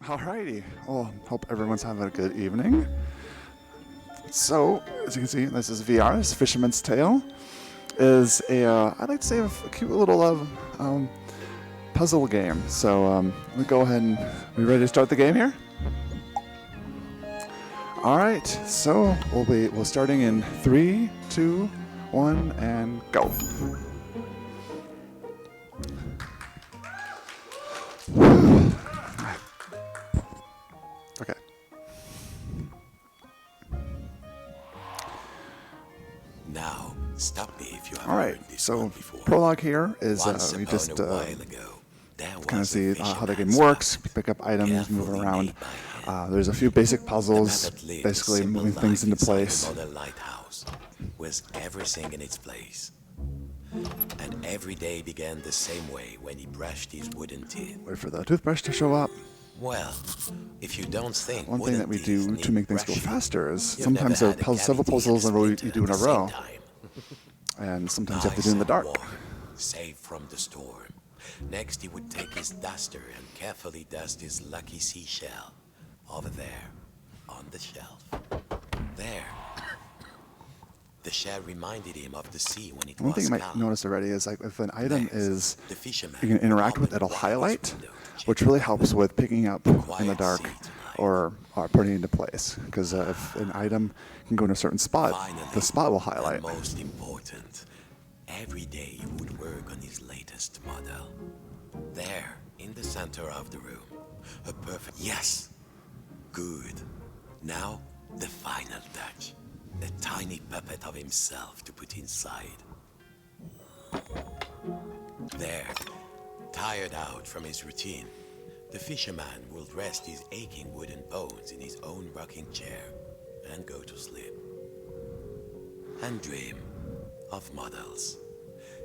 Alrighty. Well, hope everyone's having a good evening. So, as you can see, this is VR. This is Fisherman's Tale. Is I'd like to say a cute little puzzle game. So, we go ahead and we ready to start the game here? All right. So we're starting in 3, 2, 1, and go. Okay. Now, stop me if you have All right. heard this So one before. prologue here is Once we upon just a while ago, there kind of was see a how the game fisherman's works, hut, pick up items, move carefully around. made by hand. There's a few basic puzzles, The map that lived a basically simple moving things life into inside place. a modern lighthouse, with everything in its place. And every day began the same way when he brushed his wooden teeth. Wait for the toothbrush to show up. Well, if you don't think One thing that we do to make things go faster is you've sometimes never there had are a several cavity puzzles and in a row a you splinter do in at a the same row, time. and sometimes you have to Nice do in the and dark. warm, safe from the storm. Next, he would take his duster and carefully dust his lucky seashell. Over there, on the shelf. There. The shell reminded him of the sea when it One was thing you might calm. notice already is like if an item Next, is the fisherman you can interact with, opened it'll the highlight, window which gently. really helps with picking up in the Quiet dark sea tonight. or putting it into place. Because if an item can go in a certain spot, Finally, the spot will highlight. and most important, every day he would work on his latest model. There, in the center of the room, a perfect... Yes! Good. Now, the final touch. A tiny puppet of himself to put inside. There, tired out from his routine, the fisherman will rest his aching wooden bones in his own rocking chair and go to sleep. And dream of models.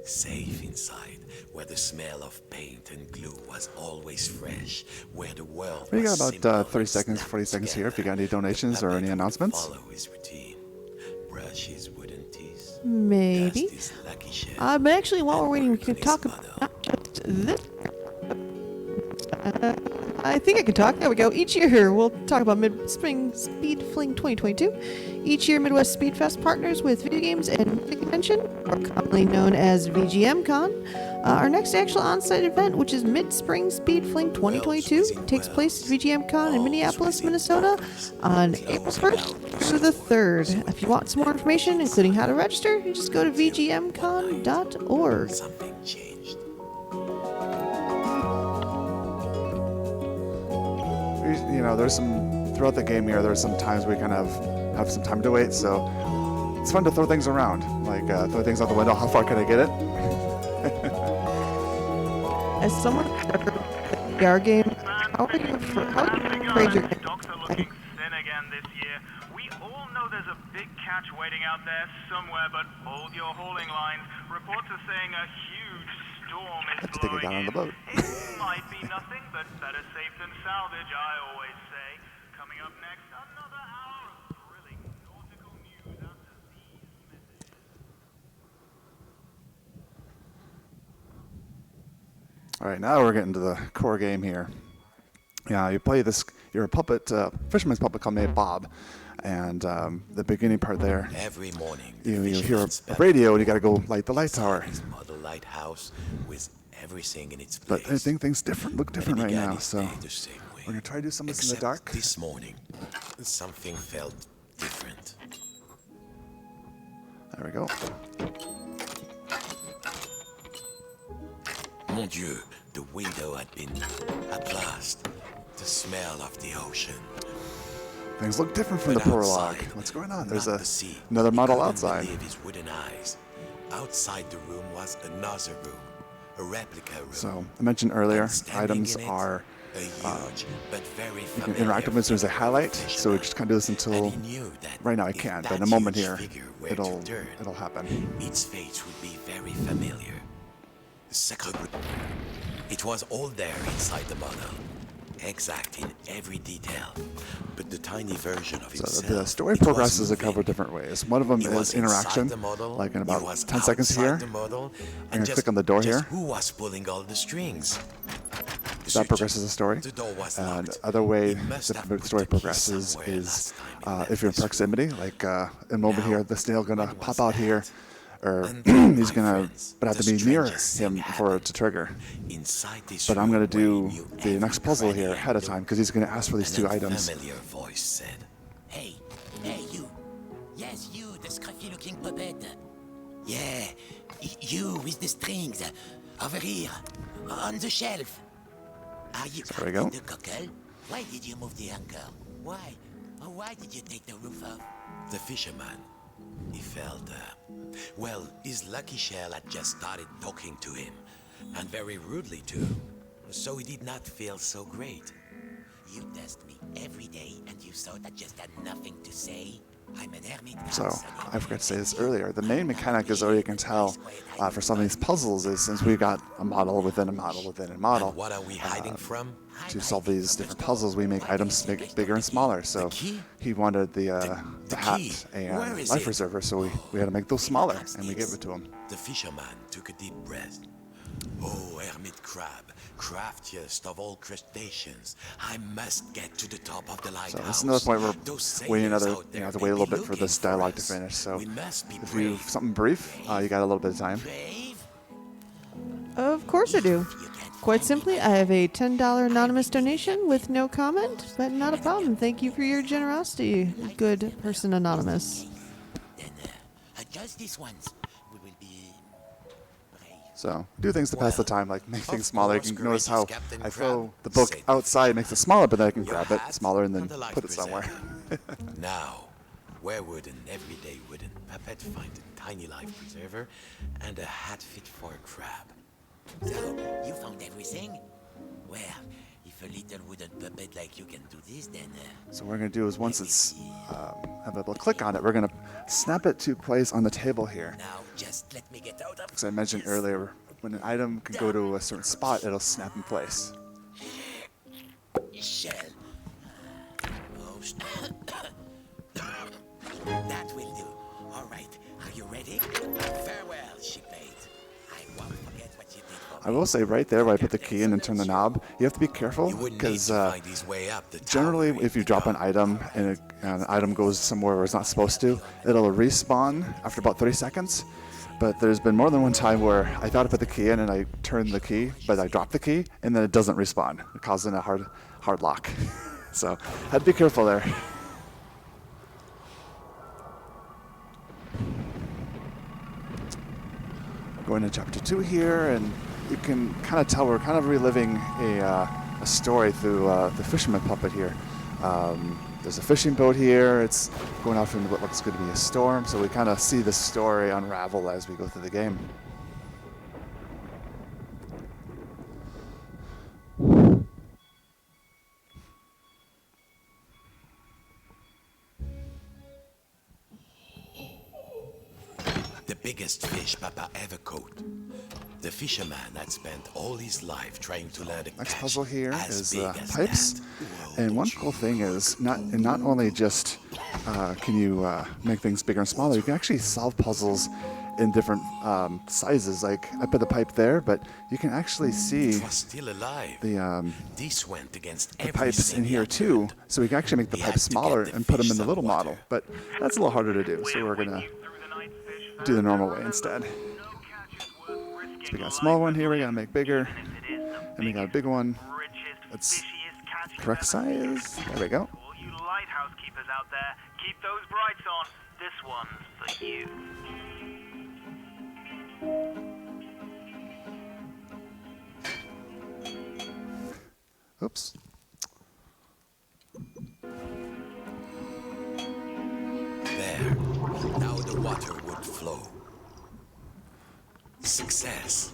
Safe inside, where the smell of paint and glue was always fresh, where the world We was got simple about 30 and seconds, snapped 40 seconds here if you got together. any donations The or puppet any would announcements. Follow his routine, brush his wooden teeth, Maybe. dust his lucky shell, But actually, while and we're waiting, we work can on his talk model. about just this. I think I can talk. There we go. Each year, we'll talk about Mid-Spring Speed Fling 2022. Each year, Midwest Speed Fest partners with Video Games and Music Convention, or commonly known as VGMCon. Our next actual on-site event, which is Mid-Spring Speed Fling 2022, takes place at VGMCon in Minneapolis, Minnesota on April 1st through the 3rd. If you want some more information, including how to register, you just go to vgmcon.org. Something changed. You know, there's some throughout the game here. There's some times we kind of have some time to wait, so it's fun to throw things around, like throw things out the window. How far can I get it? As someone who started the VR game, how are you afraid you're Stocks are looking thin again this year. We all know there's a big catch waiting out there somewhere, but hold your hauling lines. Reports are saying a huge storm is to take it blowing down on in. the boat. It might be nothing, but better safe than salvage, I always say. Coming up next, another hour of thrilling nautical news after these messages. All right, now we're getting to the core game here. Yeah, you play this. You're a puppet, fisherman's puppet called Bob, and the beginning part there, Every morning, the you hear fisherman's a puppet radio and you got to go light the light inside tower. his model lighthouse with everything in its But place. I think things look different And right he began now. his So day the same way. we're gonna try to do some of this in the Except dark. This morning, something felt different. There we go. Mon Dieu, the window had been, at last, the smell of the ocean. Things look different from the But prologue. outside, What's going on? There's not the sea. another He model couldn't outside. believe his wooden eyes. Outside the room was another room, a replica room. So I mentioned earlier, And standing items in it, are a huge but very you can familiar interact with them as soon as they highlight. fisherman. So we just kind of do this And until he knew that right now I if can't, that but in a moment huge here, figure were to turn, it'll happen. its face would be very familiar. Sacre bleu. It was all there inside the model, exact in every detail. But the tiny version of So himself, the story it was progresses a moving. couple of different ways. One of them He was is inside interaction, the model, like in he about was 10 seconds outside here. the model, I'm and gonna click on the door just here. who was pulling all the strings? The that progresses the story. The door was And locked. other way He must the have put story the key progresses somewhere is last time he left if you're in this room. proximity, like in a moment Now, here, the snail gonna when pop was out that? here, or And then, he's my gonna, friends, but have to the be near strangest him thing for it happened. to trigger. Inside this But I'm room gonna where do he knew the every next puzzle cranny here and ahead of nook, time because he's gonna ask for these an two items. unfamiliar voice said, Hey, you. Yes, you, the scruffy-looking puppet. Yeah, you with the strings. Over here, on the shelf. Are you There we go. the cockle? Why did you move the anchor? Why? Why did you take the roof off? the fisherman. He felt, well, his lucky shell had just started talking to him, and very rudely too, so he did not feel so great. You test me every day, and you thought I just had nothing to say? I'm an hermit. So, Sonny. I forgot to say this earlier. The main mechanic is, or you can tell for some of these puzzles, is since we've got a model within a model within a model, And what are we hiding from? to solve these different puzzles, we make items bigger and smaller. So key? he wanted the the hat key. and Where is life it? preserver, so we had to make those smaller, and we gave it to him. The fisherman took a deep breath. Oh, hermit crab, craftiest of all crustaceans, I must get to the top of the So lighthouse. this is another point where Those waiting sailors another, out you there have to may wait a be little bit for looking this dialogue to us. finish. So We must be if you brave. something brief, you got a little bit of time. Brave? Of course I do. Quite simply, I have a $10 anonymous donation with no comment, but not a problem. Thank you for your generosity, good person anonymous. Then, just this once. We will be brave. So do things to pass the time, like make things smaller. You course, can notice how courageous Captain I throw Crab the book said outside, makes it smaller, but then I can Your grab it hat smaller and then and the life put it somewhere. preserver. Now, where would an everyday wooden puppet find a tiny life preserver and a hat fit for a crab? So, you found everything? Well, if a little wooden puppet like you can do this, then... So what we're gonna do is once it's have a little click on it, we're gonna snap it to place on the table here. now, just let me get out of... As I mentioned this. earlier, when an item can go to a certain spot, it'll snap in place. Shell. Oh, that will do. All right, are you ready? Farewell, shipmate. I won't forget what you did for I me. will say right there where I put the key in and turn the knob, you have to be careful He wouldn't need because to find his way up the generally tower if you drop an item and an item goes somewhere where it's not supposed to, it'll respawn after about 30 seconds. But there's been more than one time where I thought I put the key in and I turned the key, but I dropped the key and then it doesn't respawn, causing a hard lock. So had to be careful there. Going to chapter 2 here, and you can kind of tell we're kind of reliving a story through the fisherman puppet here. There's a fishing boat here. It's going off into what looks going to be a storm, so we kind of see the story unravel as we go through the game. The biggest fish Papa ever caught. The fisherman had spent all his life trying to learn to Next catch puzzle here as is big as pipes, that. Whoa, and one don't cool you thing is not only just can you make things bigger and smaller, you can actually solve puzzles in different sizes. Like I put the pipe there, but you can actually see It was still alive. the This went against every pipes in here he too, learned. so we can actually make the He pipes had to get smaller the and put them fish in the some little water. model, but that's a little harder to do, so we're gonna do the normal way instead. So we got a small one here, we gotta make bigger, and we got a big one. That's correct size. There we go. To all you lighthouse keepers out there, keep those brights on. This one's for you. Oops. There. Now the water would flow. Success.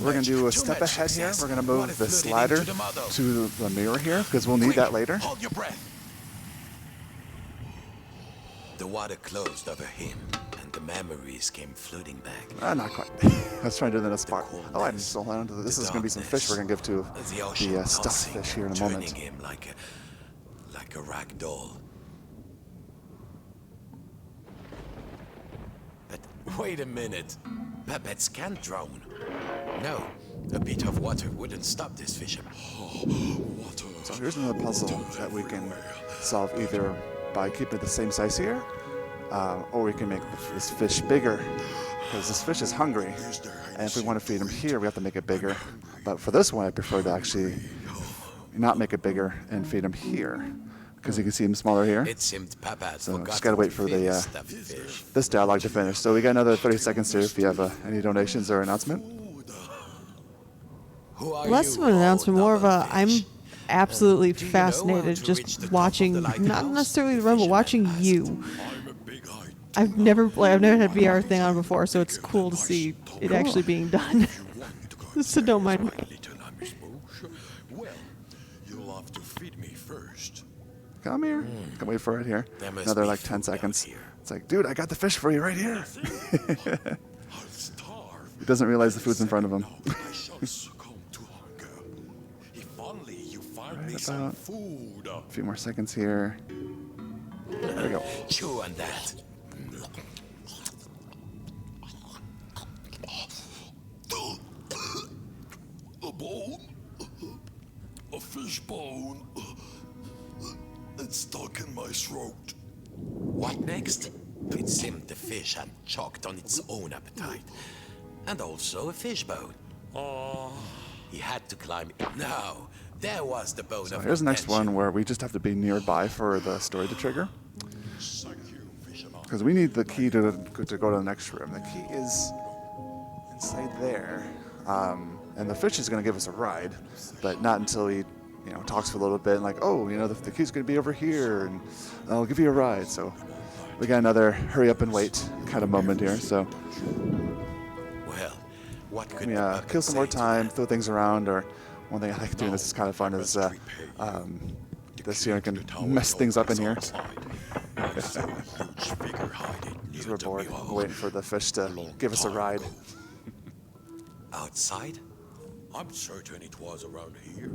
We're gonna do a step ahead here. We're gonna move this ladder to the mirror here because we'll need that later. Hold your breath. The water closed over him, and the memories came floating back. Not quite. Let's try to do the next part. Oh, I just hold on to this. Is gonna be some fish we're gonna give to The ocean the stuffed tossing, fish here in a turning moment. him like a rag doll. But wait a minute. Puppets can't drown. No, A bit of water wouldn't stop this fisherman. So here's another puzzle that we can solve either by keeping it the same size here, or we can make this fish bigger, because this fish is hungry, and if we want to feed him here, we have to make it bigger. But for this one, I prefer to actually not make it bigger and feed him here, because you can see him smaller here. It seemed Papa had So forgotten just gotta wait to for feed the his stuffed fish. this dialogue to finish. So we got another 30 seconds here if you have any donations or announcement. Who are Less you, of an announcement, more of a I'm fish? absolutely Do you know how fascinated to just reach the top watching, of the not lighthouse? necessarily the The run, but fisherman watching asked. you. I've never had VR thing on before, so it's cool to see it actually being done. So don't mind me. Well, you'll have to feed me first. Come here. Can wait for it here. There must Another be like 10 food out seconds. here. It's like, dude, I got the fish for you right here. I'll starve. He doesn't realize the food's in front of him. Now I shall succumb to hunger. If only you find me Right some about. food. A few more seconds here. There we go. Chew on that. A bone? A fish bone? It's stuck in my throat. What next? It seemed the fish had choked on its own appetite. And also a fish bone. He had to climb it. No, there was the bone So of here's the next contention. one where we just have to be nearby for the story to trigger. Thank you, fisherman. Because we need the key to go to the next room. The key is inside there. And the fish is going to give us a ride, but not until he, talks for a little bit and like, oh, the key's going to be over here, and I'll give you a ride. So we got another hurry up and wait kind of moment here. So Well, what could we the puppet kill some more say to time, that? throw things around, or one thing I like doing this is kind of fun is this here can mess things up in here. Because we're bored. We're waiting for the fish to give us a ride. Outside? I'm certain it was around here.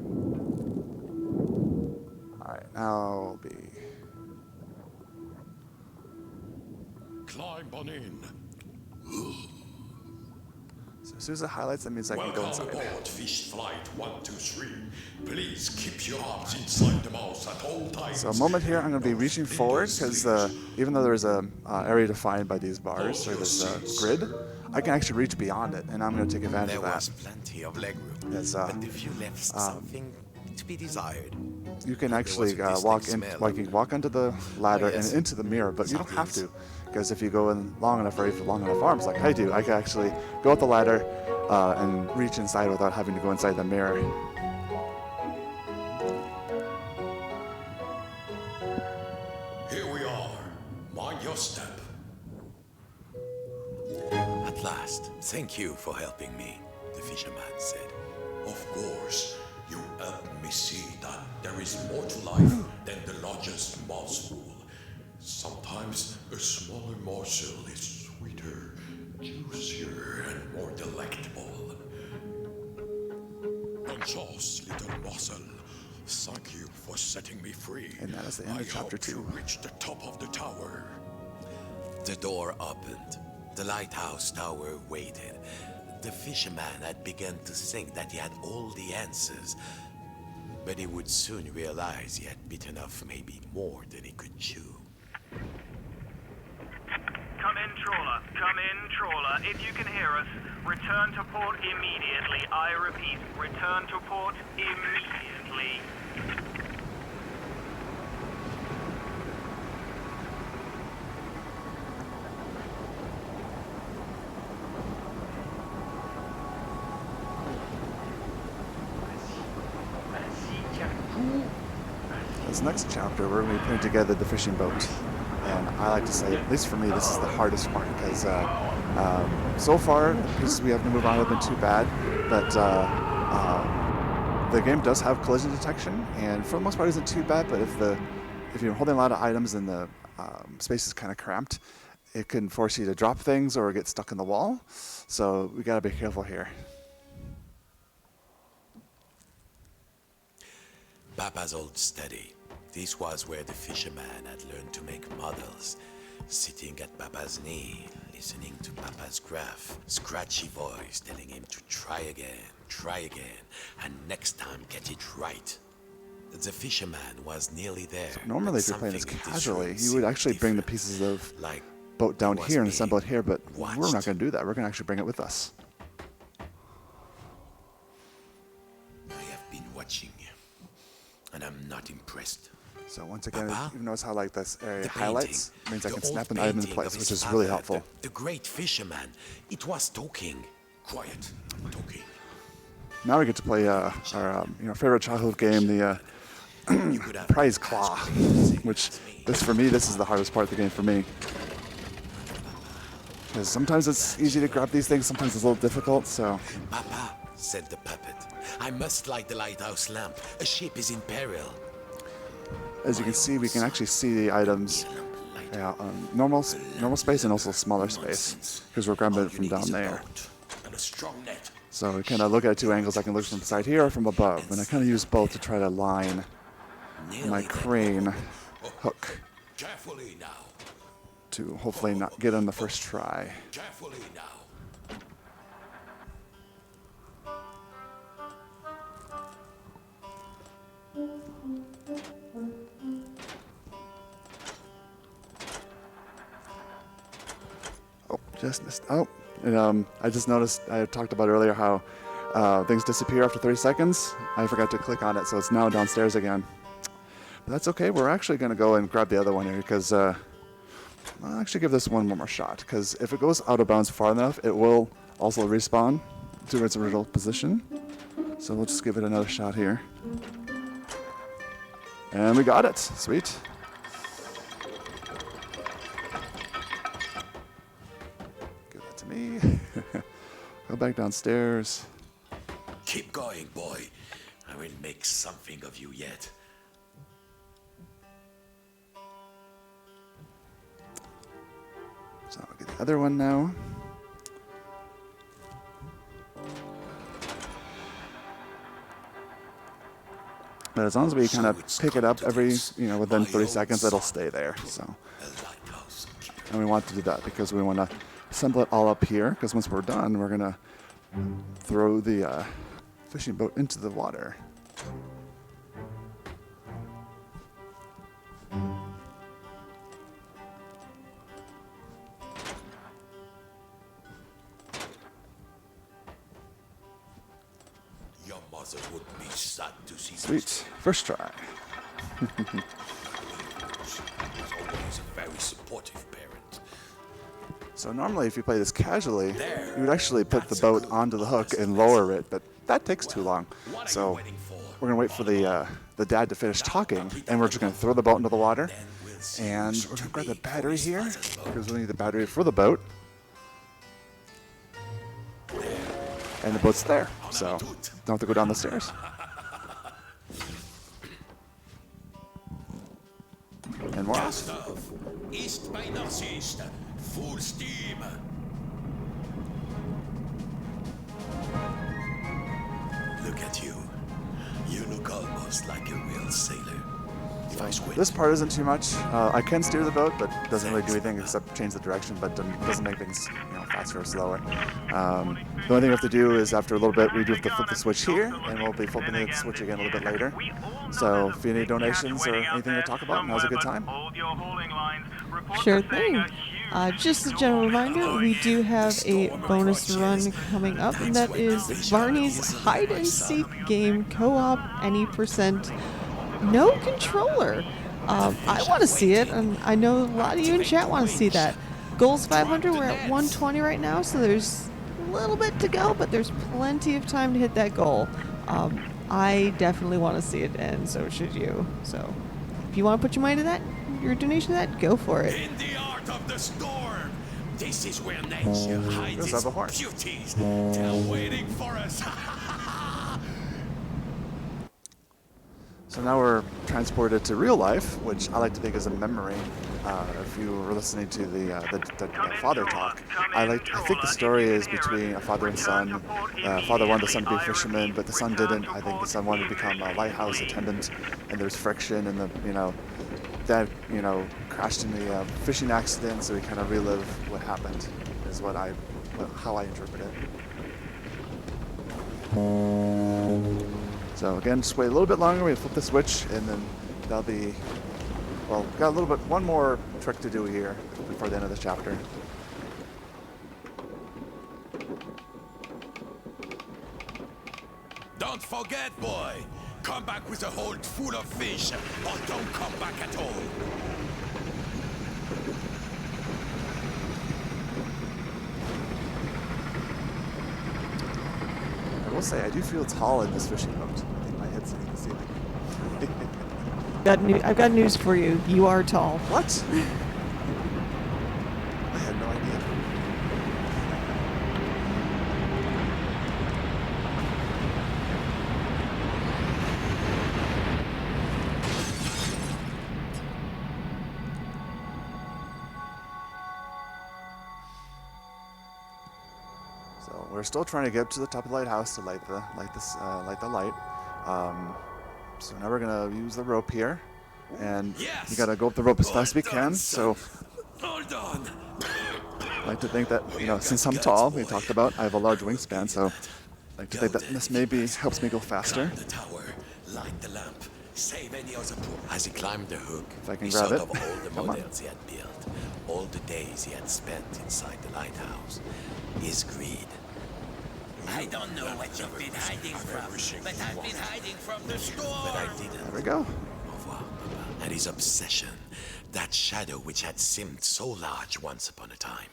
Alright, now I'll be... Climb on in. So as soon as it highlights, that means I can go Welcome inside. aboard Fish Flight 123. Please keep your arms inside the mouth at all times. So a moment here, I'm going to be reaching forward because even though there's a area defined by these bars, or this grid, I can actually reach beyond it, and I'm going to take advantage There of that. was plenty of legroom, Yes, but the view left something to be desired. You can There actually was a walk distinct in, smell like you can walk onto the ladder yes, and into the mirror, but you don't have something's- to, because if you go in long enough, or if long enough arms, like I do, I can actually go up the ladder and reach inside without having to go inside the mirror. Here we are. Mind your step. At last, thank you for helping me, the fisherman said. Of course, you helped me see that there is more to life than the largest mouthful. Sometimes a smaller morsel is sweeter, juicier, and more delectable. Bonchance, little morsel. Thank you for setting me free. And that is the end of I chapter hope you 2. reach the top of the tower. The door opened. The lighthouse tower waited. The fisherman had begun to think that he had all the answers, but he would soon realize he had bitten off maybe more than he could chew. Come in, trawler. Come in, trawler. If you can hear us, return to port immediately. I repeat, return to port immediately. This next chapter, we're going to be putting together the fishing boat. And I like to say, at least for me, this is the hardest part, because so far, the pieces we have to move on have been too bad, but the game does have collision detection, and for the most part, it isn't too bad, but if you're holding a lot of items and the space is kind of cramped, it can force you to drop things or get stuck in the wall, so we got to be careful here. Papa's old study. This was where the fisherman had learned to make models. Sitting at Papa's knee, listening to Papa's gruff, scratchy voice telling him to try again, and next time get it right. The fisherman was nearly there. Normally, but if you're playing this something in casually, room you would seemed actually bring the different, pieces of like boat down it was here and being assemble it here, but we're not watched. going to do that. We're going to actually bring it with us. I have been watching, and I'm not impressed. So once again, Papa? you notice how like this area The highlights painting, means I the can old snap an item into painting place, of which his is really father, helpful. The great fisherman. It was talking. Quiet. Talking. Now we get to play our favorite childhood game, the You could have prize catch claw, me using which this for me, this is the hardest part of the game for me. Because sometimes it's easy to grab these things, sometimes it's a little difficult, so... Papa, said the puppet, I must light the lighthouse lamp. A ship is in peril. As you can see, we can actually see the items normal space and also smaller space, because we're grabbing it from down there. And a strong net. So we kind of look at two angles. I can look from the side here or from above, and I kind of use both to try to line my crane hook Carefully now. to hopefully not get on the first try. Carefully now. Oh, just missed. Oh, and I just noticed, I talked about earlier how things disappear after 30 seconds. I forgot to click on it, so it's now downstairs again. But that's okay. We're actually going to go and grab the other one here because I'll actually give this one more shot. Because if it goes out of bounds far enough, it will also respawn to its original position. So we'll just give it another shot here. And we got it. Sweet. Give that to me. Go back downstairs. Keep going, boy. I will make something of you yet. So I'll get the other one now. But as long as we kind of pick it up every, within 30 seconds, it'll stay there. So, A lighthouse keeper. and we want to do that because we want to assemble it all up here. Because once we're done, we're gonna throw the fishing boat into the water. Your mother would be sad to see Sweet, first try. She's always a very supportive parent. So normally, if you play this casually, There. you would actually put the That's a boat good onto the hook honest and lower it, but that takes too long. What are you So waiting for? we're gonna wait for the dad to finish talking, and we're just gonna throw the boat into the water, and we're gonna grab the battery here because we need the battery for the boat, and the boat's there, so don't have to go down the stairs. And we're off. Stuff. East by northeast. Full steam. Look at you. You look almost like a real sailor. If I squint, This part isn't too much. I can steer the boat, but it doesn't really do anything except change the direction, but doesn't make things faster or slower. The only thing we have to do is after a little bit, we do have to flip the switch here, and we'll be flipping the switch again a little bit later. So if you need donations or anything to talk about, now's a good time. Sure thing. Just a general reminder, we do have a bonus run coming up, and that is Barney's hide and seek game co-op, any percent, no controller. I want to see it, and I know a lot of you in chat want to see that. Goals 500, we're at 120 right now, so there's a little bit to go, but there's plenty of time to hit that goal. I definitely want to see it, and so should you. So if you want to put your money to that, your donation to that, go for it. In the art of the storm. This is where nature hides Let's its have a horse. beauties. They're waiting for us. So now we're transported to real life, which I like to think is a memory. If you were listening to the father talk, I think the story is between a father and son. Father wanted the son to be a fisherman, but the son didn't. I think the son wanted to become a lighthouse attendant, and there's friction, and dad, crashed in a fishing accident, so we kind of relive what happened, is how I interpret it. So again, just wait a little bit longer, we flip the switch, and then that'll be, well, got one more trick to do here before the end of this chapter. Don't forget, boy. Come back with a hold full of fish, or don't come back at all. I will say, I do feel tall in this fishing boat. I think my head's hitting the ceiling. I've got news for you. You are tall. What? I had no idea. So we're still trying to get up to the top of the lighthouse to light the light. So now we're gonna use the rope here, and Yes! we gotta go up the rope as fast as we can. So Hold on. I like to think that since I'm tall, we talked about I have a large wingspan, so I like to think that this maybe helps me go faster. Climb the tower, light the lamp, save any other poor. As he climbed the hook, If I can he grab thought it. of all the Come on. models he had built, all the days he had spent inside the lighthouse. His greed. I don't know what you've been hiding from, but I've been hiding from the storm. But I didn't. There we go. Au revoir, Papa. And his obsession, that shadow which had seemed so large once upon a time.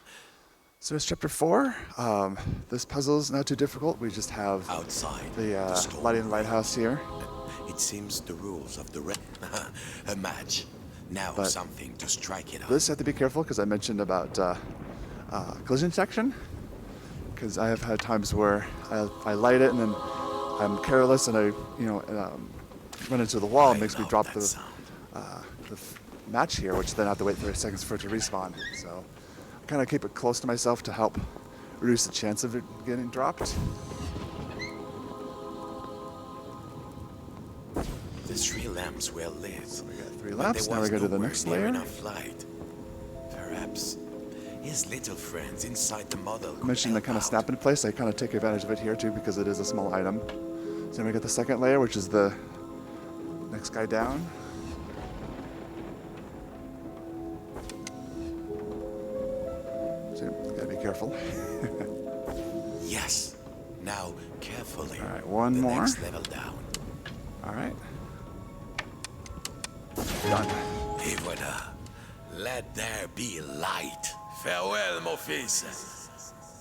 So it's chapter 4. This puzzle is not too difficult. We just have Outside, the storm lighting the lighthouse here. It seems the rules of the a match. Now But something to strike it up. This, I have to be careful because I mentioned about collision detection. Because I have had times where I light it and then I'm careless and I run into the wall. It makes me love drop that the sound. match here, which then I have to wait 30 seconds for it to respawn. So I kind of keep it close to myself to help reduce the chance of it getting dropped. The 3 lamps were lit. We got 3 but lamps. there Now we was go to the nowhere next near layer. enough light. Perhaps his little friends inside the model. I mentioned the kind of snap in place. I kind of take advantage of it here too because it is a small item. So then we got the second layer, which is the next guy down. So you gotta be careful. Yes. Now carefully. All right, one the more. Next level down. All right. Done. Et voilà. Let there be light. Farewell, mon fils.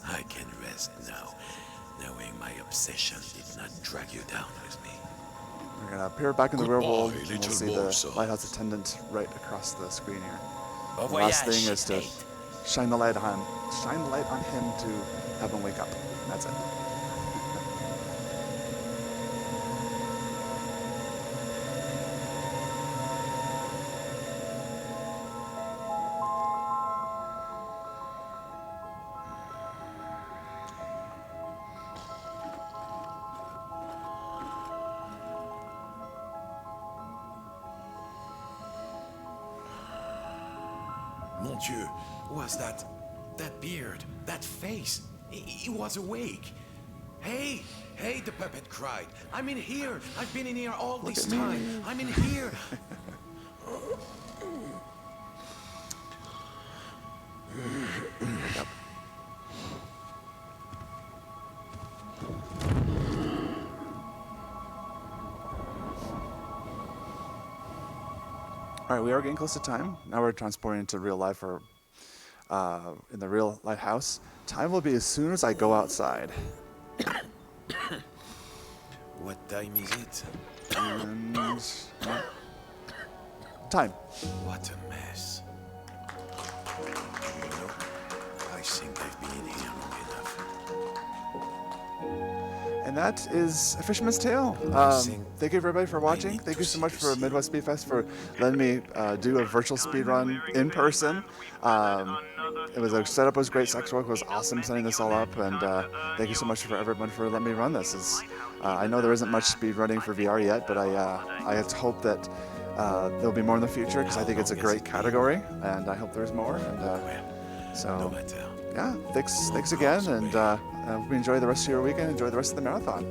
I can rest now, knowing my obsession did not drag you down with me. We're gonna appear back in the real world, and we'll little see the morsel. lighthouse attendant right across the screen here. Au The last voyage, thing is to mate. shine the light on him to have him wake up. That's it. Mon Dieu, was that beard, that face? He was awake. Hey, the puppet cried. I'm in here. I've been in here all this time. I'm in here. All right, we are getting close to time. Now we're transporting into real life, or in the real lighthouse. Time will be as soon as I go outside. What time is it? And time. What a mess. You know, I think I've been in here long enough. And that is A Fisherman's Tale. Thank you everybody for watching. Thank you so much for Midwest Speed Fest for letting me do a virtual speed run in person. It was a setup was great. Sex work was awesome setting this all up, and thank you so much for everyone for letting me run this. I know there isn't much speed running for VR yet, but I hope that There'll be more in the future because I think it's a great category, and I hope there's more. And No so, matter. yeah, thanks again, and hope you enjoy the rest of your weekend. Enjoy the rest of the marathon.